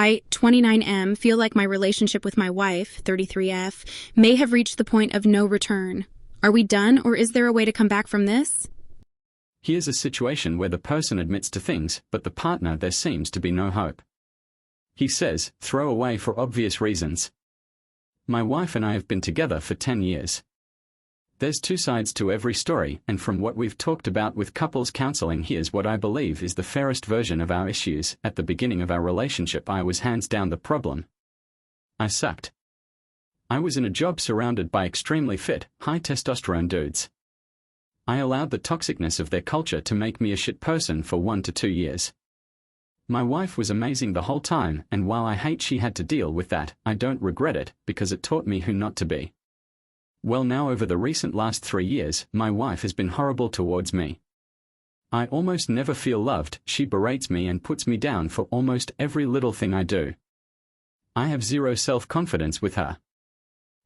I, 29M, feel like my relationship with my wife, 33F, may have reached the point of no return. Are we done, or is there a way to come back from this? Here's a situation where the person admits to things, but the partner there seems to be no hope. He says, throw away for obvious reasons. My wife and I have been together for 10 years. There's two sides to every story, and from what we've talked about with couples counseling, here's what I believe is the fairest version of our issues. At the beginning of our relationship, I was hands down the problem. I sucked. I was in a job surrounded by extremely fit, high testosterone dudes. I allowed the toxicness of their culture to make me a shit person for 1 to 2 years. My wife was amazing the whole time, and while I hate she had to deal with that, I don't regret it, because it taught me who not to be. Well, now over the recent last 3 years, my wife has been horrible towards me. I almost never feel loved. She berates me and puts me down for almost every little thing I do. I have zero self-confidence with her.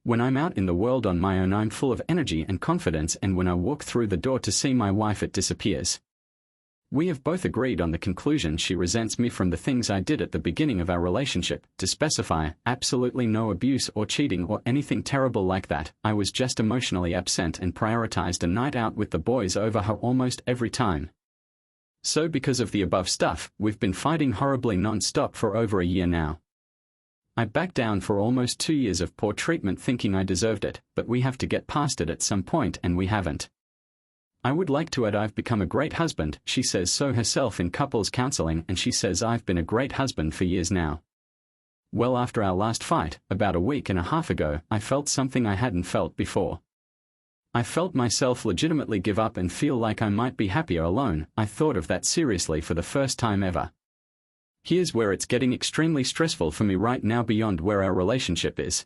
When I'm out in the world on my own, I'm full of energy and confidence, and when I walk through the door to see my wife, it disappears. We have both agreed on the conclusion she resents me from the things I did at the beginning of our relationship. To specify, absolutely no abuse or cheating or anything terrible like that. I was just emotionally absent and prioritized a night out with the boys over her almost every time. So because of the above stuff, we've been fighting horribly non-stop for over a year now. I backed down for almost 2 years of poor treatment thinking I deserved it, but we have to get past it at some point, and we haven't. I would like to add I've become a great husband. She says so herself in couples counseling, and she says I've been a great husband for years now. Well, after our last fight, about a week and a half ago, I felt something I hadn't felt before. I felt myself legitimately give up and feel like I might be happier alone. I thought of that seriously for the first time ever. Here's where it's getting extremely stressful for me right now beyond where our relationship is.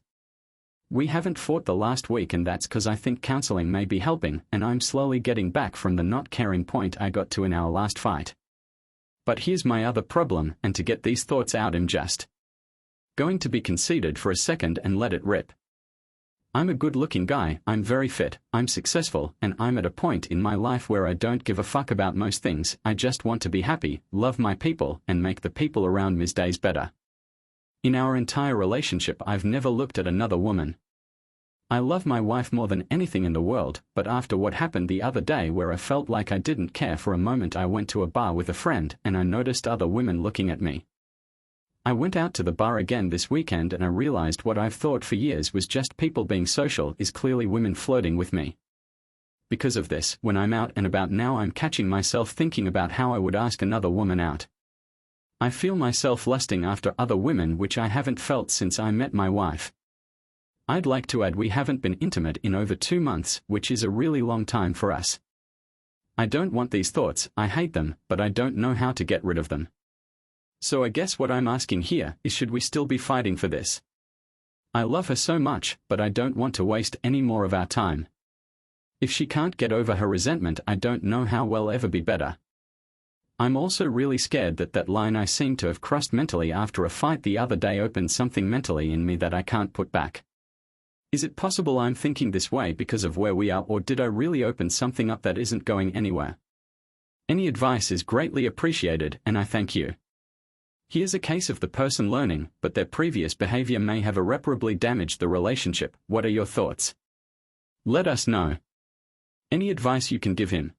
We haven't fought the last week, and that's because I think counseling may be helping, and I'm slowly getting back from the not caring point I got to in our last fight. But here's my other problem, and to get these thoughts out I'm just going to be conceited for a second and let it rip. I'm a good-looking guy, I'm very fit, I'm successful, and I'm at a point in my life where I don't give a fuck about most things. I just want to be happy, love my people, and make the people around me's days better. In our entire relationship, I've never looked at another woman. I love my wife more than anything in the world, but after what happened the other day where I felt like I didn't care for a moment, I went to a bar with a friend and I noticed other women looking at me. I went out to the bar again this weekend and I realized what I've thought for years was just people being social is clearly women flirting with me. Because of this, when I'm out and about now, I'm catching myself thinking about how I would ask another woman out. I feel myself lusting after other women, which I haven't felt since I met my wife. I'd like to add we haven't been intimate in over 2 months, which is a really long time for us. I don't want these thoughts, I hate them, but I don't know how to get rid of them. So I guess what I'm asking here is, should we still be fighting for this? I love her so much, but I don't want to waste any more of our time. If she can't get over her resentment, I don't know how we'll ever be better. I'm also really scared that that line I seem to have crossed mentally after a fight the other day opened something mentally in me that I can't put back. Is it possible I'm thinking this way because of where we are, or did I really open something up that isn't going anywhere? Any advice is greatly appreciated, and I thank you. Here's a case of the person learning, but their previous behavior may have irreparably damaged the relationship. What are your thoughts? Let us know. Any advice you can give him?